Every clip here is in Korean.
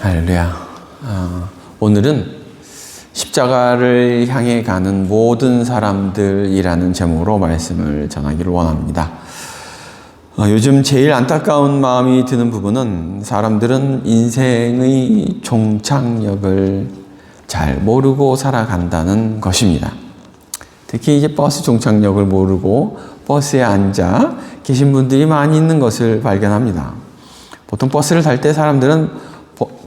할렐루야. 오늘은 십자가를 향해 가는 모든 사람들이라는 제목으로 말씀을 전하기를 원합니다. 요즘 제일 안타까운 마음이 드는 부분은 사람들은 인생의 종착역을 잘 모르고 살아간다는 것입니다. 특히 이제 버스 종착역을 모르고 버스에 앉아 계신 분들이 많이 있는 것을 발견합니다. 보통 버스를 탈 때 사람들은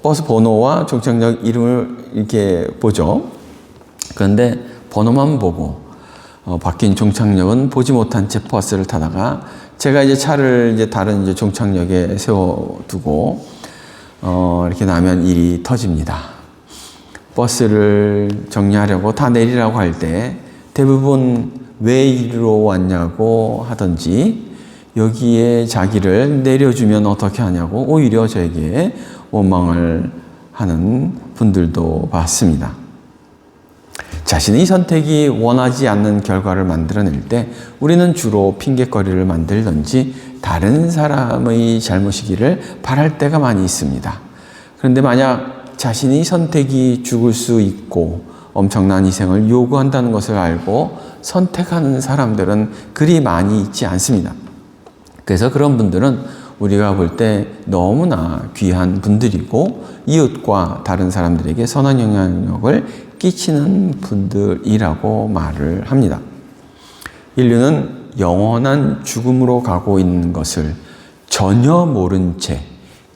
버스 번호와 종착역 이름을 이렇게 보죠. 그런데 번호만 보고 바뀐 종착역은 보지 못한 채 버스를 타다가 제가 이제 차를 이제 다른 이제 종착역에 세워두고 이렇게 나면 일이 터집니다. 버스를 정리하려고 다 내리라고 할 때 대부분 왜 이리로 왔냐고 하든지 여기에 자기를 내려주면 어떻게 하냐고 오히려 저에게 원망을 하는 분들도 봤습니다. 자신의 선택이 원하지 않는 결과를 만들어낼 때 우리는 주로 핑계거리를 만들든지 다른 사람의 잘못이기를 바랄 때가 많이 있습니다. 그런데 만약 자신의 선택이 죽을 수 있고 엄청난 희생을 요구한다는 것을 알고 선택하는 사람들은 그리 많이 있지 않습니다. 그래서 그런 분들은 우리가 볼 때 너무나 귀한 분들이고 이웃과 다른 사람들에게 선한 영향력을 끼치는 분들이라고 말을 합니다. 인류는 영원한 죽음으로 가고 있는 것을 전혀 모른 채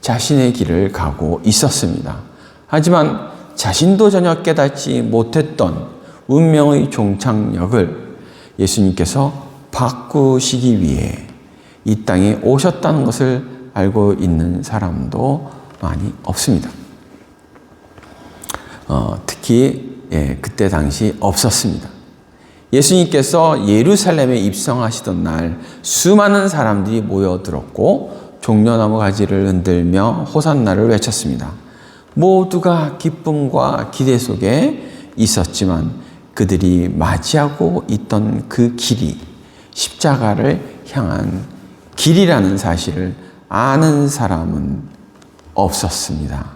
자신의 길을 가고 있었습니다. 하지만 자신도 전혀 깨닫지 못했던 운명의 종착역을 예수님께서 바꾸시기 위해 이 땅에 오셨다는 것을 알고 있는 사람도 많이 없습니다. 특히 그때 당시 없었습니다. 예수님께서 예루살렘에 입성하시던 날 수많은 사람들이 모여들었고 종려나무 가지를 흔들며 호산나를 외쳤습니다. 모두가 기쁨과 기대 속에 있었지만 그들이 맞이하고 있던 그 길이 십자가를 향한 길이라는 사실을 아는 사람은 없었습니다.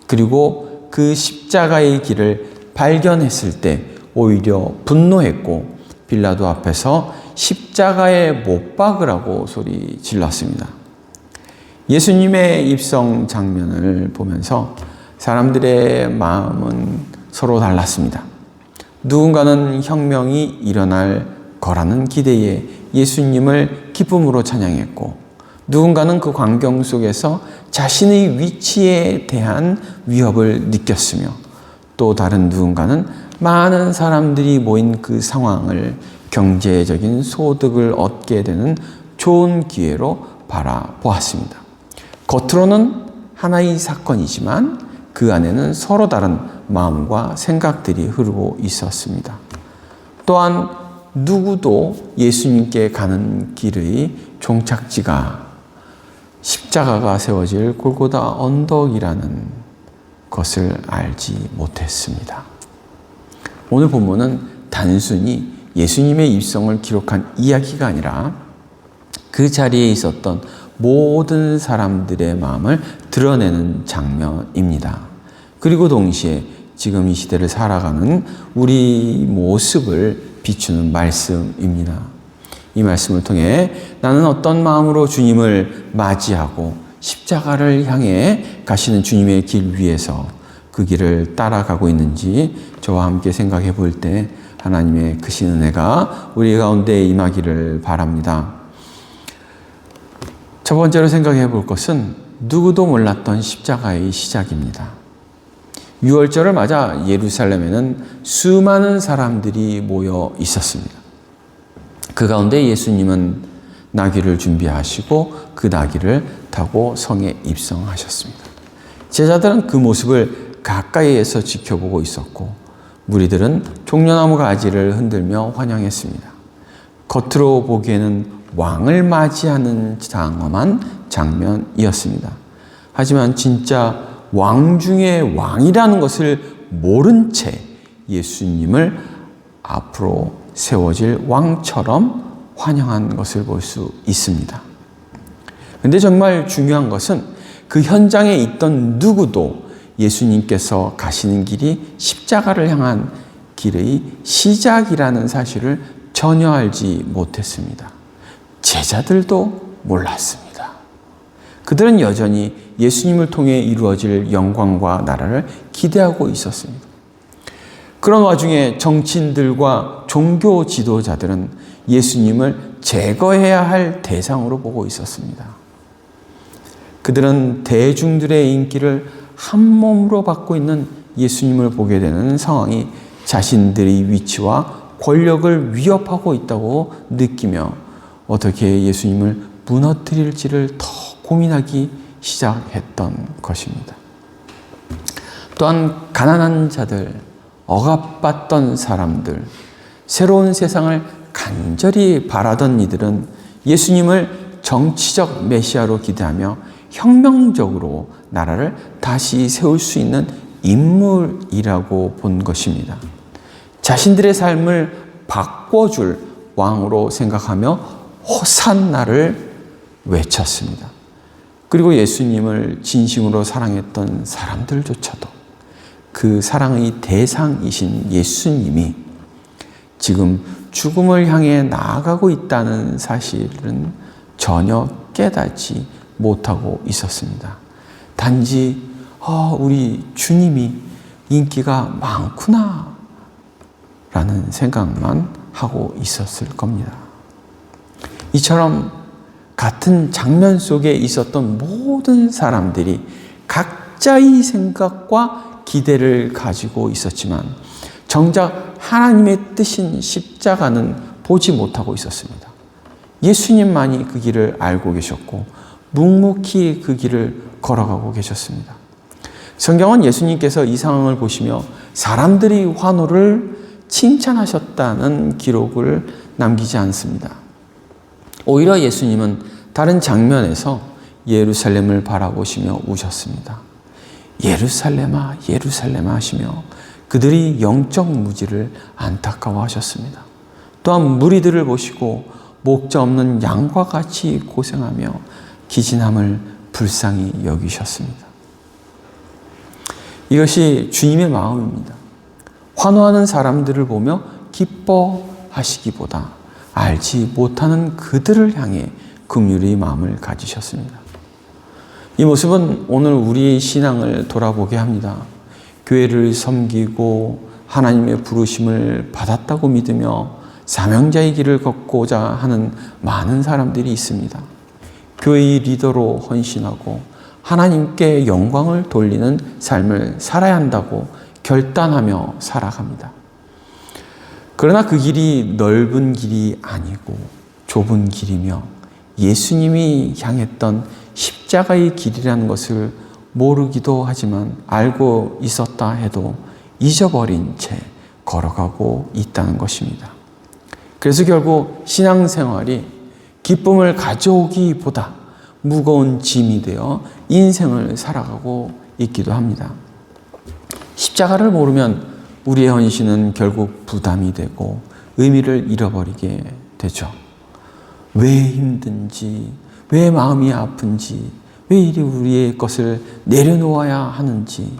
그리고 그 십자가의 길을 발견했을 때 오히려 분노했고 빌라도 앞에서 십자가에 못 박으라고 소리 질렀습니다. 예수님의 입성 장면을 보면서 사람들의 마음은 서로 달랐습니다. 누군가는 혁명이 일어날 거라는 기대에 예수님을 기쁨으로 찬양했고 누군가는 그 광경 속에서 자신의 위치에 대한 위협을 느꼈으며 또 다른 누군가는 많은 사람들이 모인 그 상황을 경제적인 소득을 얻게 되는 좋은 기회로 바라보았습니다. 겉으로는 하나의 사건이지만 그 안에는 서로 다른 마음과 생각들이 흐르고 있었습니다. 또한 누구도 예수님께 가는 길의 종착지가 십자가가 세워질 골고다 언덕이라는 것을 알지 못했습니다. 오늘 본문은 단순히 예수님의 입성을 기록한 이야기가 아니라 그 자리에 있었던 모든 사람들의 마음을 드러내는 장면입니다. 그리고 동시에 지금 이 시대를 살아가는 우리 모습을 비추는 말씀입니다. 이 말씀을 통해 나는 어떤 마음으로 주님을 맞이하고 십자가를 향해 가시는 주님의 길 위에서 그 길을 따라가고 있는지 저와 함께 생각해 볼 때 하나님의 크신 은혜가 우리 가운데 임하기를 바랍니다. 첫 번째로 생각해 볼 것은 누구도 몰랐던 십자가의 시작입니다. 유월절을 맞아 예루살렘에는 수많은 사람들이 모여 있었습니다. 그 가운데 예수님은 나귀를 준비하시고 그 나귀를 타고 성에 입성하셨습니다. 제자들은 그 모습을 가까이에서 지켜보고 있었고 무리들은 종려나무 가지를 흔들며 환영했습니다. 겉으로 보기에는 왕을 맞이하는 장엄한 장면이었습니다. 하지만 진짜 왕 중에 왕이라는 것을 모른 채 예수님을 앞으로 세워질 왕처럼 환영한 것을 볼 수 있습니다. 그런데 정말 중요한 것은 그 현장에 있던 누구도 예수님께서 가시는 길이 십자가를 향한 길의 시작이라는 사실을 전혀 알지 못했습니다. 제자들도 몰랐습니다. 그들은 여전히 예수님을 통해 이루어질 영광과 나라를 기대하고 있었습니다. 그런 와중에 정치인들과 종교 지도자들은 예수님을 제거해야 할 대상으로 보고 있었습니다. 그들은 대중들의 인기를 한 몸으로 받고 있는 예수님을 보게 되는 상황이 자신들의 위치와 권력을 위협하고 있다고 느끼며 어떻게 예수님을 무너뜨릴지를 더 고민하기 시작했던 것입니다. 또한 가난한 자들, 억압받던 사람들, 새로운 세상을 간절히 바라던 이들은 예수님을 정치적 메시아로 기대하며 혁명적으로 나라를 다시 세울 수 있는 인물이라고 본 것입니다. 자신들의 삶을 바꿔줄 왕으로 생각하며 호산나를 외쳤습니다. 그리고 예수님을 진심으로 사랑했던 사람들조차도 그 사랑의 대상이신 예수님이 지금 죽음을 향해 나아가고 있다는 사실은 전혀 깨닫지 못하고 있었습니다. 단지 우리 주님이 인기가 많구나 라는 생각만 하고 있었을 겁니다. 이처럼 같은 장면 속에 있었던 모든 사람들이 각자의 생각과 기대를 가지고 있었지만 정작 하나님의 뜻인 십자가는 보지 못하고 있었습니다. 예수님만이 그 길을 알고 계셨고 묵묵히 그 길을 걸어가고 계셨습니다. 성경은 예수님께서 이 상황을 보시며 사람들이 환호를 칭찬하셨다는 기록을 남기지 않습니다. 오히려 예수님은 다른 장면에서 예루살렘을 바라보시며 우셨습니다. 예루살렘아, 예루살렘아 하시며 그들이 영적 무지를 안타까워하셨습니다. 또한 무리들을 보시고 목자 없는 양과 같이 고생하며 기진함을 불쌍히 여기셨습니다. 이것이 주님의 마음입니다. 환호하는 사람들을 보며 기뻐하시기보다 알지 못하는 그들을 향해 긍휼의 마음을 가지셨습니다. 이 모습은 오늘 우리의 신앙을 돌아보게 합니다. 교회를 섬기고 하나님의 부르심을 받았다고 믿으며 사명자의 길을 걷고자 하는 많은 사람들이 있습니다. 교회의 리더로 헌신하고 하나님께 영광을 돌리는 삶을 살아야 한다고 결단하며 살아갑니다. 그러나 그 길이 넓은 길이 아니고 좁은 길이며 예수님이 향했던 십자가의 길이라는 것을 모르기도 하지만 알고 있었다 해도 잊어버린 채 걸어가고 있다는 것입니다. 그래서 결국 신앙생활이 기쁨을 가져오기보다 무거운 짐이 되어 인생을 살아가고 있기도 합니다. 십자가를 모르면 우리의 헌신은 결국 부담이 되고 의미를 잃어버리게 되죠. 왜 힘든지, 왜 마음이 아픈지, 왜 이리 우리의 것을 내려놓아야 하는지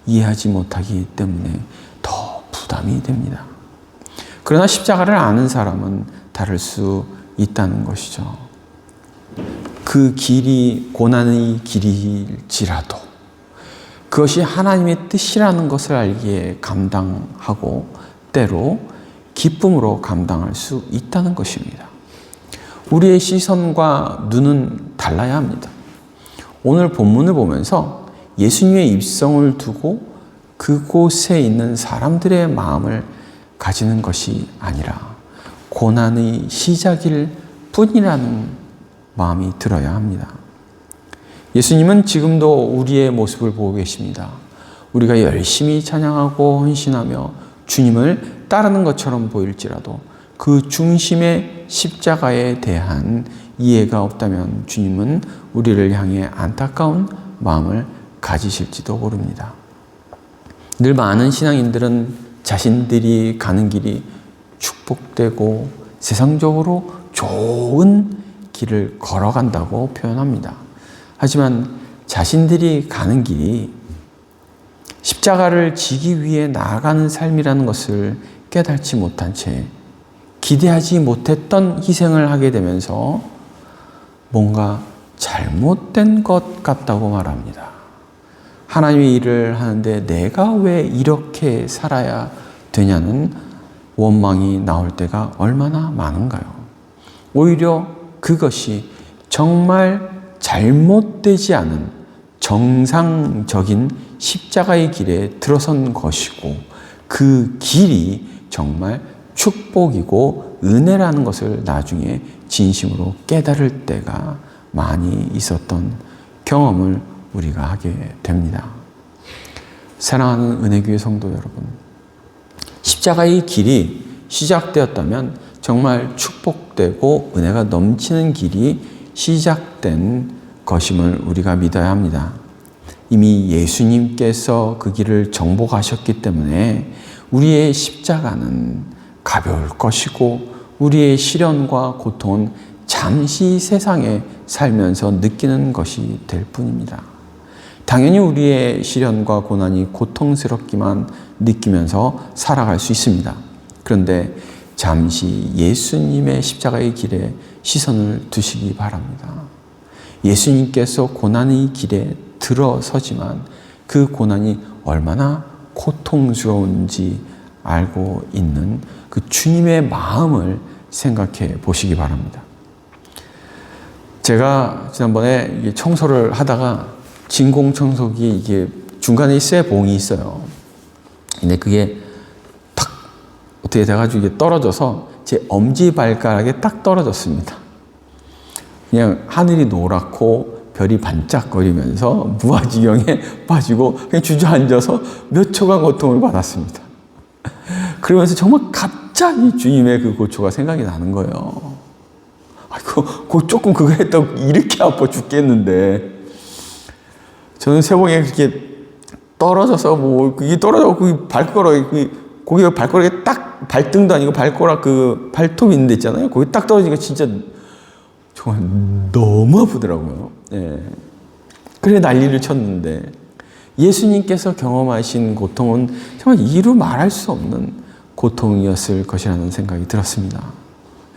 이해하지 못하기 때문에 더 부담이 됩니다. 그러나 십자가를 아는 사람은 다를 수 있다는 것이죠. 그 길이 고난의 길일지라도 그것이 하나님의 뜻이라는 것을 알기에 감당하고 때로 기쁨으로 감당할 수 있다는 것입니다. 우리의 시선과 눈은 달라야 합니다. 오늘 본문을 보면서 예수님의 입성을 두고 그곳에 있는 사람들의 마음을 가지는 것이 아니라 고난의 시작일 뿐이라는 마음이 들어야 합니다. 예수님은 지금도 우리의 모습을 보고 계십니다. 우리가 열심히 찬양하고 헌신하며 주님을 따르는 것처럼 보일지라도 그 중심의 십자가에 대한 이해가 없다면 주님은 우리를 향해 안타까운 마음을 가지실지도 모릅니다. 늘 많은 신앙인들은 자신들이 가는 길이 축복되고 세상적으로 좋은 길을 걸어간다고 표현합니다. 하지만 자신들이 가는 길이 십자가를 지기 위해 나아가는 삶이라는 것을 깨닫지 못한 채 기대하지 못했던 희생을 하게 되면서 뭔가 잘못된 것 같다고 말합니다. 하나님의 일을 하는데 내가 왜 이렇게 살아야 되냐는 원망이 나올 때가 얼마나 많은가요? 오히려 그것이 정말 잘못되지 않은 정상적인 십자가의 길에 들어선 것이고 그 길이 정말 축복이고 은혜라는 것을 나중에 진심으로 깨달을 때가 많이 있었던 경험을 우리가 하게 됩니다. 사랑하는 은혜교회 성도 여러분, 십자가의 길이 시작되었다면 정말 축복되고 은혜가 넘치는 길이 시작된 것임을 우리가 믿어야 합니다. 이미 예수님께서 그 길을 정복하셨기 때문에 우리의 십자가는 가벼울 것이고 우리의 시련과 고통은 잠시 세상에 살면서 느끼는 것이 될 뿐입니다. 당연히 우리의 시련과 고난이 고통스럽기만 느끼면서 살아갈 수 있습니다. 그런데 잠시 예수님의 십자가의 길에 시선을 두시기 바랍니다. 예수님께서 고난의 길에 들어서지만 그 고난이 얼마나 고통스러운지 알고 있는 그 주님의 마음을 생각해 보시기 바랍니다. 제가 지난번에 청소를 하다가 진공청소기 이게 중간에 쇠봉이 있어요. 근데 그게 탁 어떻게 돼가지고 이게 떨어져서 제 엄지발가락에 딱 떨어졌습니다. 그냥 하늘이 노랗고 별이 반짝거리면서 무아지경에 빠지고 그냥 주저앉아서 몇 초간 고통을 받았습니다. 그러면서 정말 갑자기 주님의 그 고초가 생각이 나는 거예요. 아이고, 조금 그거 했다고 이렇게 아파 죽겠는데. 저는 세봉에 그렇게 떨어져서 그게 떨어져서 거기 발가락에 딱 발등도 아니고 발가락 그 발톱 있는 데 있잖아요. 거기 딱 떨어지니까 진짜 정말 너무 아프더라고요. 예. 그래 난리를 쳤는데 예수님께서 경험하신 고통은 정말 이루 말할 수 없는 고통이었을 것이라는 생각이 들었습니다.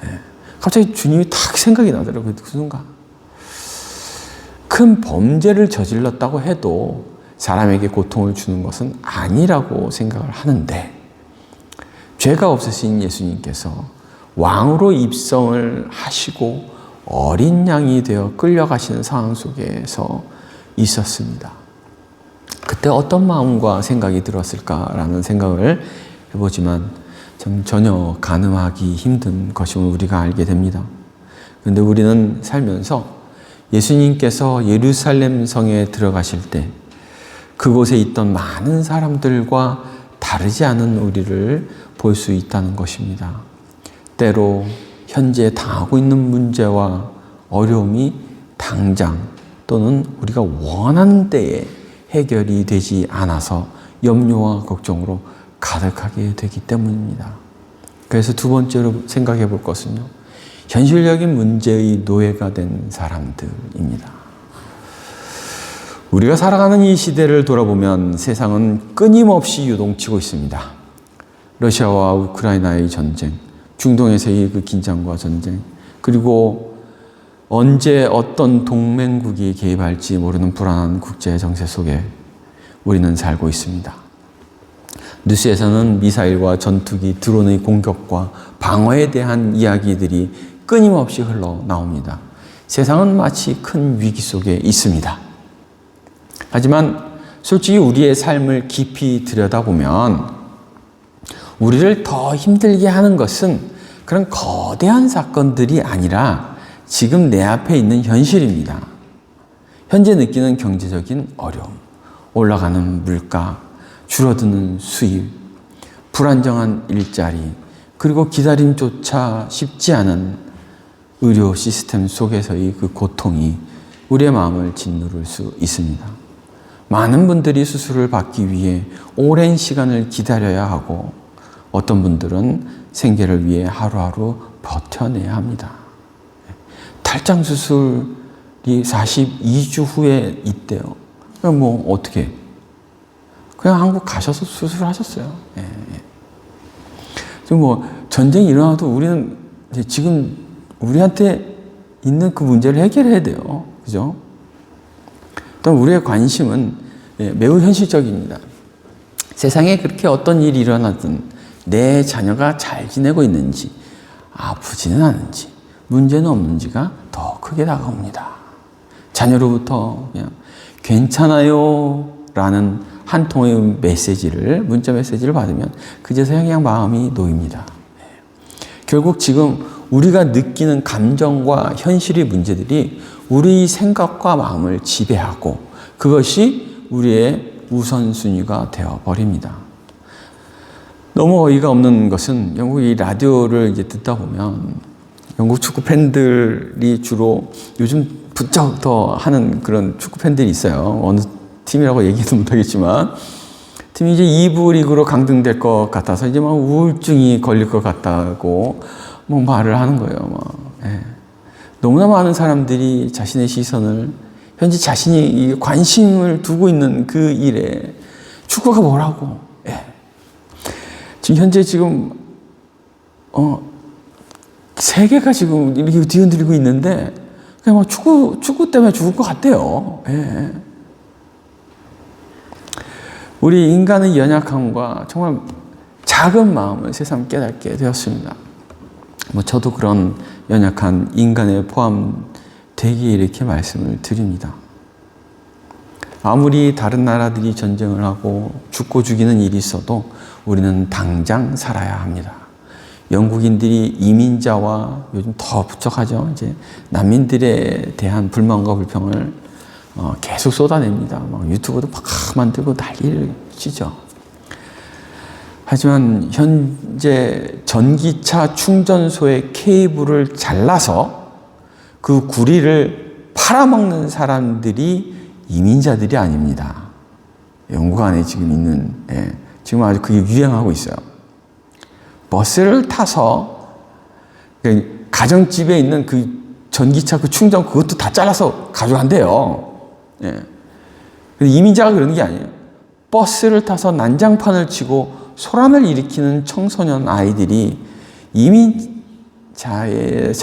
예. 갑자기 주님이 딱 생각이 나더라고요. 그 순간. 큰 범죄를 저질렀다고 해도 사람에게 고통을 주는 것은 아니라고 생각을 하는데 죄가 없으신 예수님께서 왕으로 입성을 하시고 어린 양이 되어 끌려가시는 상황 속에서 있었습니다. 그때 어떤 마음과 생각이 들었을까라는 생각을 해보지만 전혀 가늠하기 힘든 것임을 우리가 알게 됩니다. 그런데 우리는 살면서 예수님께서 예루살렘 성에 들어가실 때 그곳에 있던 많은 사람들과 다르지 않은 우리를 볼 수 있다는 것입니다. 때로 현재 당하고 있는 문제와 어려움이 당장 또는 우리가 원하는 때에 해결이 되지 않아서 염려와 걱정으로 가득하게 되기 때문입니다. 그래서 두 번째로 생각해 볼 것은요. 현실적인 문제의 노예가 된 사람들입니다. 우리가 살아가는 이 시대를 돌아보면 세상은 끊임없이 요동치고 있습니다. 러시아와 우크라이나의 전쟁, 중동에서의 그 긴장과 전쟁, 그리고 언제 어떤 동맹국이 개입할지 모르는 불안한 국제 정세 속에 우리는 살고 있습니다. 뉴스에서는 미사일과 전투기, 드론의 공격과 방어에 대한 이야기들이 끊임없이 흘러나옵니다. 세상은 마치 큰 위기 속에 있습니다. 하지만 솔직히 우리의 삶을 깊이 들여다보면 우리를 더 힘들게 하는 것은 그런 거대한 사건들이 아니라 지금 내 앞에 있는 현실입니다. 현재 느끼는 경제적인 어려움, 올라가는 물가, 줄어드는 수입, 불안정한 일자리, 그리고 기다림조차 쉽지 않은 의료 시스템 속에서의 그 고통이 우리의 마음을 짓누를 수 있습니다. 많은 분들이 수술을 받기 위해 오랜 시간을 기다려야 하고 어떤 분들은 생계를 위해 하루하루 버텨내야 합니다. 탈장 수술이 42주 후에 있대요. 그럼 어떻게? 그냥 한국 가셔서 수술하셨어요. 예, 예. 지금 뭐 전쟁이 일어나도 우리는 지금 우리한테 있는 그 문제를 해결해야 돼요. 그죠? 또 우리의 관심은 매우 현실적입니다. 세상에 그렇게 어떤 일이 일어나든 내 자녀가 잘 지내고 있는지, 아프지는 않은지, 문제는 없는지가 더 크게 다가옵니다. 자녀로부터 그냥 괜찮아요 라는 한 통의 메시지를, 문자 메시지를 받으면 그제서야 그냥 마음이 놓입니다. 결국 지금 우리가 느끼는 감정과 현실의 문제들이 우리 생각과 마음을 지배하고 그것이 우리의 우선순위가 되어버립니다. 너무 어이가 없는 것은 영국 이 라디오를 이제 듣다 보면 영국 축구 팬들이 주로 요즘 부쩍 더 하는 그런 축구 팬들이 있어요. 어느 팀이라고 얘기도 못하겠지만 팀이 이제 2부 리그로 강등될 것 같아서 이제 막 우울증이 걸릴 것 같다고 뭐 말을 하는 거예요. 예. 너무나 많은 사람들이 자신의 시선을 현재 자신이 관심을 두고 있는 그 일에 축구가 뭐라고? 예. 지금 현재 세계가 지금 이렇게 뒤흔들리고 있는데 그냥 막 축구 때문에 죽을 것 같대요. 예. 우리 인간의 연약함과 정말 작은 마음을 새삼 깨닫게 되었습니다. 뭐 저도 그런 연약한 인간에 포함되기에 이렇게 말씀을 드립니다. 아무리 다른 나라들이 전쟁을 하고 죽고 죽이는 일이 있어도 우리는 당장 살아야 합니다. 영국인들이 이민자와 요즘 더 부쩍하죠. 이제 난민들에 대한 불만과 불평을 계속 쏟아냅니다. 막 유튜브도 막 만들고 난리를 치죠. 하지만 현재 전기차 충전소의 케이블을 잘라서 그 구리를 팔아먹는 사람들이 이민자들이 아닙니다. 영국 안에 지금 있는, 지금 아주 그게 유행하고 있어요. 버스를 타서 가정집에 있는 그 전기차 그 충전 그것도 다 잘라서 가져간대요. 이민자가 그러는 게 아니에요. 버스를 타서 난장판을 치고 소란을 일으키는 청소년 아이들이 이민자들의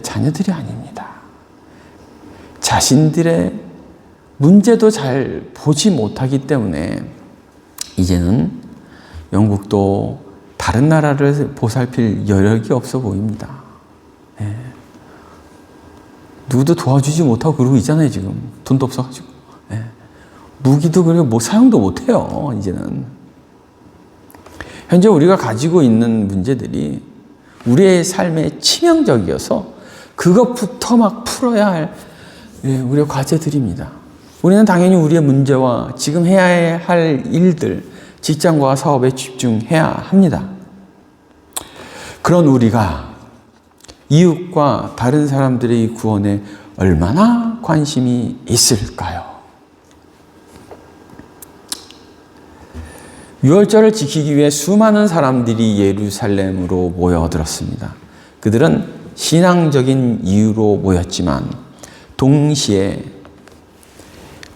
자녀들이 아닙니다. 자신들의 문제도 잘 보지 못하기 때문에 이제는 영국도 다른 나라를 보살필 여력이 없어 보입니다. 누구도 도와주지 못하고 그러고 있잖아요, 지금. 돈도 없어가지고. 무기도 그리고 뭐 사용도 못해요, 이제는. 현재 우리가 가지고 있는 문제들이 우리의 삶에 치명적이어서 그것부터 막 풀어야 할 우리의 과제들입니다. 우리는 당연히 우리의 문제와 지금 해야 할 일들, 직장과 사업에 집중해야 합니다. 그런 우리가 이웃과 다른 사람들의 구원에 얼마나 관심이 있을까요? 유월절을 지키기 위해 수많은 사람들이 예루살렘으로 모여들었습니다. 그들은 신앙적인 이유로 모였지만 동시에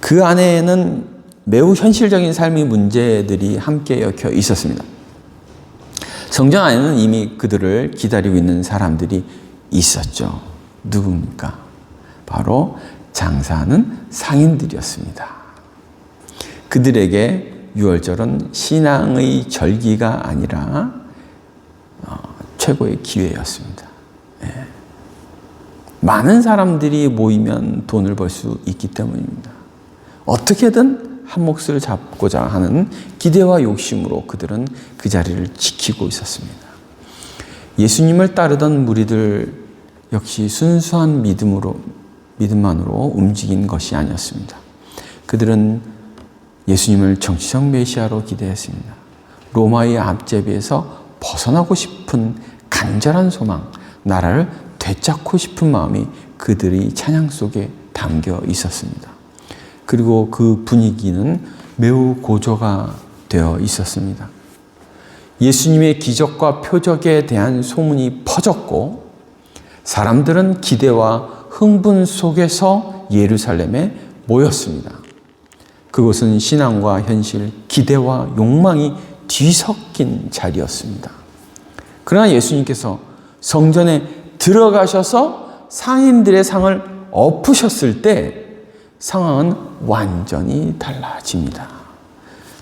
그 안에는 매우 현실적인 삶의 문제들이 함께 엮여 있었습니다. 성전 안에는 이미 그들을 기다리고 있는 사람들이 있었죠. 누굽니까? 바로 장사하는 상인들이었습니다. 그들에게 유월절은 신앙의 절기가 아니라 최고의 기회였습니다. 많은 사람들이 모이면 돈을 벌 수 있기 때문입니다. 어떻게든 한 몫을 잡고자 하는 기대와 욕심으로 그들은 그 자리를 지키고 있었습니다. 예수님을 따르던 무리들 역시 순수한 믿음만으로 움직인 것이 아니었습니다. 그들은 예수님을 정치적 메시아로 기대했습니다. 로마의 압제비에서 벗어나고 싶은 간절한 소망, 나라를 되찾고 싶은 마음이 그들의 찬양 속에 담겨 있었습니다. 그리고 그 분위기는 매우 고조가 되어 있었습니다. 예수님의 기적과 표적에 대한 소문이 퍼졌고 사람들은 기대와 흥분 속에서 예루살렘에 모였습니다. 그곳은 신앙과 현실, 기대와 욕망이 뒤섞인 자리였습니다. 그러나 예수님께서 성전에 들어가셔서 상인들의 상을 엎으셨을 때 상황은 완전히 달라집니다.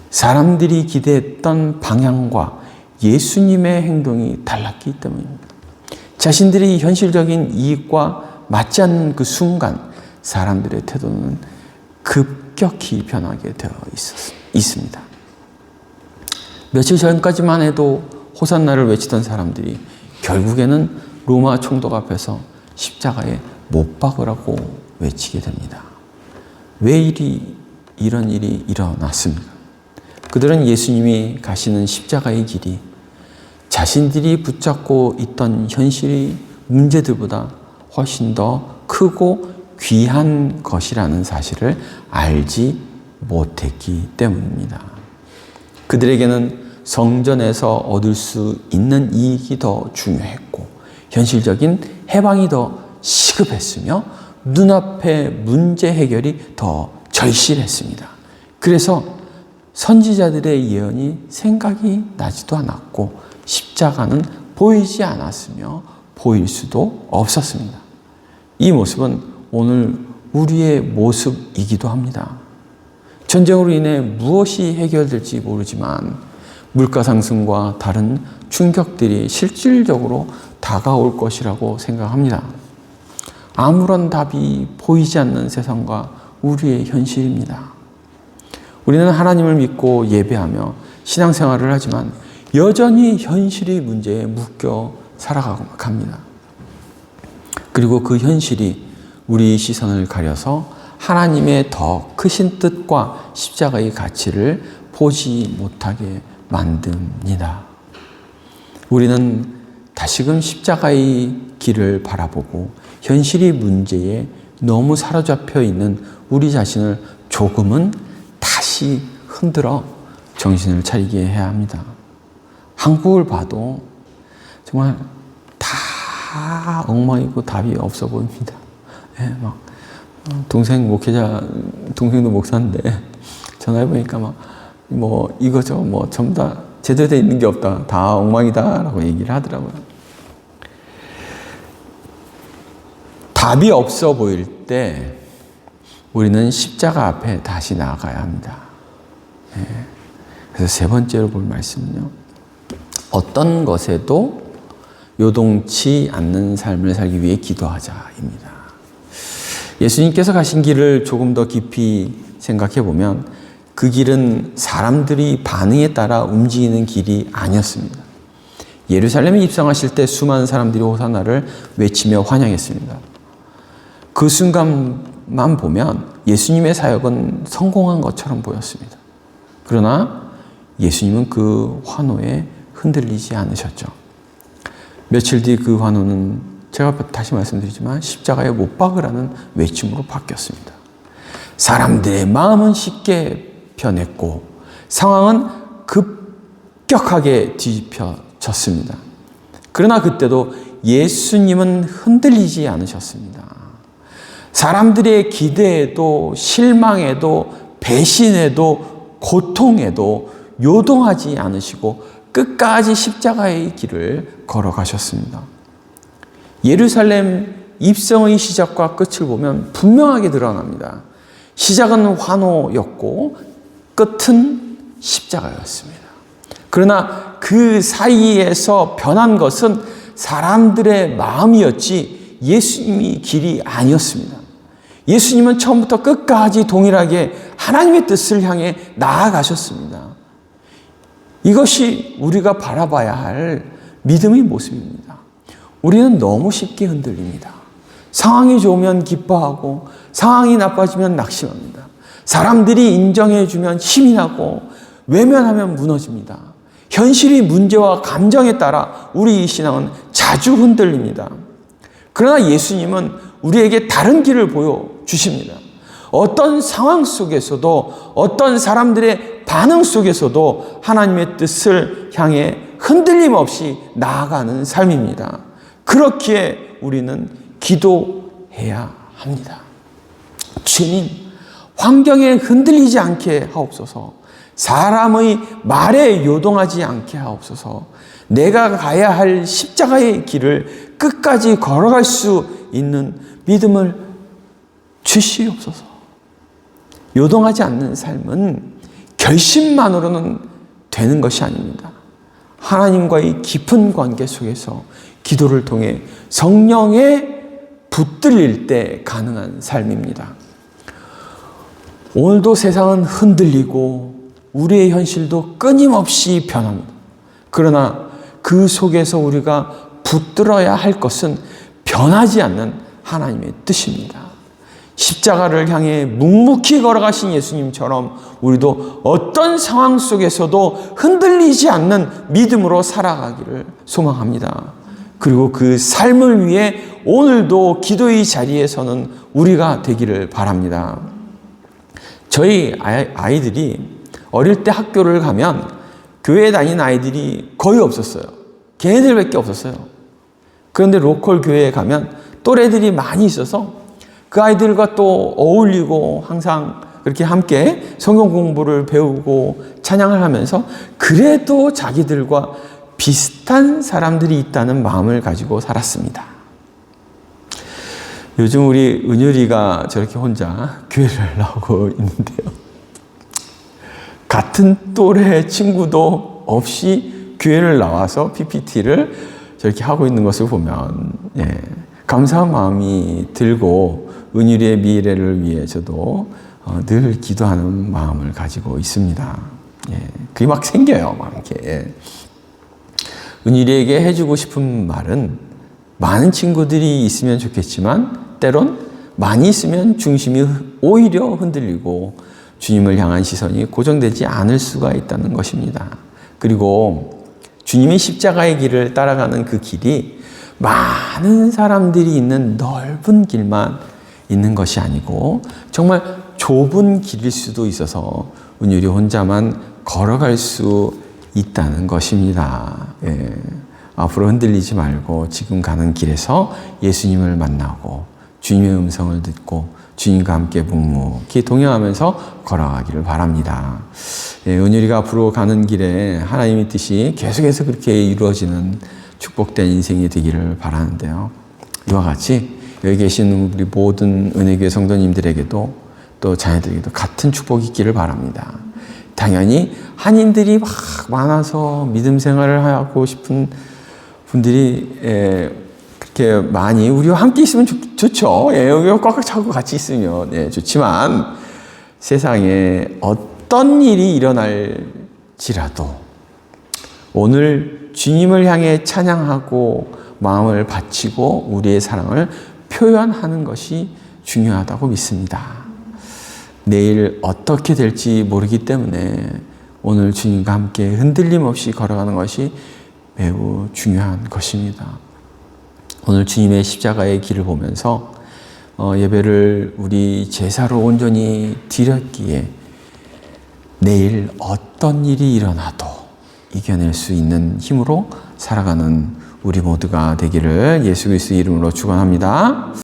사람들이 기대했던 방향과 예수님의 행동이 달랐기 때문입니다. 자신들이 현실적인 이익과 맞지 않는 그 순간 사람들의 태도는 급격히 변하게 되어 있습니다. 며칠 전까지만 해도 호산나를 외치던 사람들이 결국에는 로마 총독 앞에서 십자가에 못 박으라고 외치게 됩니다. 왜 이런 일이 일어났습니까? 그들은 예수님이 가시는 십자가의 길이 자신들이 붙잡고 있던 현실의 문제들보다 훨씬 더 크고 귀한 것이라는 사실을 알지 못했기 때문입니다. 그들에게는 성전에서 얻을 수 있는 이익이 더 중요했고 현실적인 해방이 더 시급했으며 눈앞의 문제 해결이 더 절실했습니다. 그래서 선지자들의 예언이 생각이 나지도 않았고 십자가는 보이지 않았으며 보일 수도 없었습니다. 이 모습은 오늘 우리의 모습이기도 합니다. 전쟁으로 인해 무엇이 해결될지 모르지만 물가 상승과 다른 충격들이 실질적으로 다가올 것이라고 생각합니다. 아무런 답이 보이지 않는 세상과 우리의 현실입니다. 우리는 하나님을 믿고 예배하며 신앙생활을 하지만 여전히 현실의 문제에 묶여 살아갑니다. 그리고 그 현실이 우리 시선을 가려서 하나님의 더 크신 뜻과 십자가의 가치를 보지 못하게 만듭니다. 우리는 다시금 십자가의 길을 바라보고 현실의 문제에 너무 사로잡혀 있는 우리 자신을 조금은 다시 흔들어 정신을 차리게 해야 합니다. 한국을 봐도 정말 다 엉망이고 답이 없어 보입니다. 예, 막 동생 목회자, 동생도 목사인데 전화해 보니까 뭐 이거죠, 뭐 전부 다 제대로 돼 있는 게 없다, 다 엉망이다라고 얘기를 하더라고요. 답이 없어 보일 때 우리는 십자가 앞에 다시 나아가야 합니다. 예. 그래서 세 번째로 볼 말씀은요, 어떤 것에도 요동치 않는 삶을 살기 위해 기도하자입니다. 예수님께서 가신 길을 조금 더 깊이 생각해 보면 그 길은 사람들이 반응에 따라 움직이는 길이 아니었습니다. 예루살렘에 입성하실 때 수많은 사람들이 호산나를 외치며 환영했습니다. 그 순간만 보면 예수님의 사역은 성공한 것처럼 보였습니다. 그러나 예수님은 그 환호에 흔들리지 않으셨죠. 며칠 뒤 그 환호는 제가 다시 말씀드리지만 십자가에 못 박으라는 외침으로 바뀌었습니다. 사람들의 마음은 쉽게 변했고 상황은 급격하게 뒤집혀졌습니다. 그러나 그때도 예수님은 흔들리지 않으셨습니다. 사람들의 기대에도 실망에도 배신에도 고통에도 요동하지 않으시고 끝까지 십자가의 길을 걸어가셨습니다. 예루살렘 입성의 시작과 끝을 보면 분명하게 드러납니다. 시작은 환호였고 끝은 십자가였습니다. 그러나 그 사이에서 변한 것은 사람들의 마음이었지 예수님이 길이 아니었습니다. 예수님은 처음부터 끝까지 동일하게 하나님의 뜻을 향해 나아가셨습니다. 이것이 우리가 바라봐야 할 믿음의 모습입니다. 우리는 너무 쉽게 흔들립니다. 상황이 좋으면 기뻐하고 상황이 나빠지면 낙심합니다. 사람들이 인정해주면 힘이 나고 외면하면 무너집니다. 현실의 문제와 감정에 따라 우리 신앙은 자주 흔들립니다. 그러나 예수님은 우리에게 다른 길을 보여주십니다. 어떤 상황 속에서도 어떤 사람들의 반응 속에서도 하나님의 뜻을 향해 흔들림 없이 나아가는 삶입니다. 그렇기에 우리는 기도해야 합니다. 주님, 환경에 흔들리지 않게 하옵소서. 사람의 말에 요동하지 않게 하옵소서. 내가 가야 할 십자가의 길을 끝까지 걸어갈 수 있는 믿음을 주시옵소서. 요동하지 않는 삶은 결심만으로는 되는 것이 아닙니다. 하나님과의 깊은 관계 속에서 기도를 통해 성령에 붙들릴 때 가능한 삶입니다. 오늘도 세상은 흔들리고 우리의 현실도 끊임없이 변합니다. 그러나 그 속에서 우리가 붙들어야 할 것은 변하지 않는 하나님의 뜻입니다. 십자가를 향해 묵묵히 걸어가신 예수님처럼 우리도 어떤 상황 속에서도 흔들리지 않는 믿음으로 살아가기를 소망합니다. 그리고 그 삶을 위해 오늘도 기도의 자리에 서는 우리가 되기를 바랍니다. 저희 아이들이 어릴 때 학교를 가면 교회에 다니는 아이들이 거의 없었어요. 걔네들밖에 없었어요. 그런데 로컬 교회에 가면 또래들이 많이 있어서 그 아이들과 또 어울리고 항상 그렇게 함께 성경 공부를 배우고 찬양을 하면서 그래도 자기들과 비슷한 사람들이 있다는 마음을 가지고 살았습니다. 요즘 우리 은율이가 저렇게 혼자 교회를 나오고 있는데요. 같은 또래 친구도 없이 교회를 나와서 PPT를 저렇게 하고 있는 것을 보면 감사한 마음이 들고 은율이의 미래를 위해 저도 늘 기도하는 마음을 가지고 있습니다. 그게 막 생겨요. 막 이렇게. 은율이에게 해주고 싶은 말은 많은 친구들이 있으면 좋겠지만 때론 많이 있으면 중심이 오히려 흔들리고 주님을 향한 시선이 고정되지 않을 수가 있다는 것입니다. 그리고 주님의 십자가의 길을 따라가는 그 길이 많은 사람들이 있는 넓은 길만 있는 것이 아니고 정말 좁은 길일 수도 있어서 은율이 혼자만 걸어갈 수 있다는 것입니다. 앞으로 흔들리지 말고 지금 가는 길에서 예수님을 만나고 주님의 음성을 듣고 주님과 함께 묵묵히 동행하면서 걸어가기를 바랍니다. 은율이가 앞으로 가는 길에 하나님의 뜻이 계속해서 그렇게 이루어지는 축복된 인생이 되기를 바라는데요. 이와 같이 여기 계신 우리 모든 은혜교회 성도님들에게도 또 자녀들에게도 같은 축복이 있기를 바랍니다. 당연히 한인들이 막 많아서 믿음 생활을 하고 싶은 분들이 그렇게 많이 우리와 함께 있으면 좋죠. 여기 꽉꽉 차고 같이 있으면 좋지만 세상에 어떤 일이 일어날지라도 오늘 주님을 향해 찬양하고 마음을 바치고 우리의 사랑을 표현하는 것이 중요하다고 믿습니다. 내일 어떻게 될지 모르기 때문에 오늘 주님과 함께 흔들림 없이 걸어가는 것이 매우 중요한 것입니다. 오늘 주님의 십자가의 길을 보면서 예배를 우리 제사로 온전히 드렸기에 내일 어떤 일이 일어나도 이겨낼 수 있는 힘으로 살아가는 우리 모두가 되기를 예수 그리스도의 이름으로 축원합니다.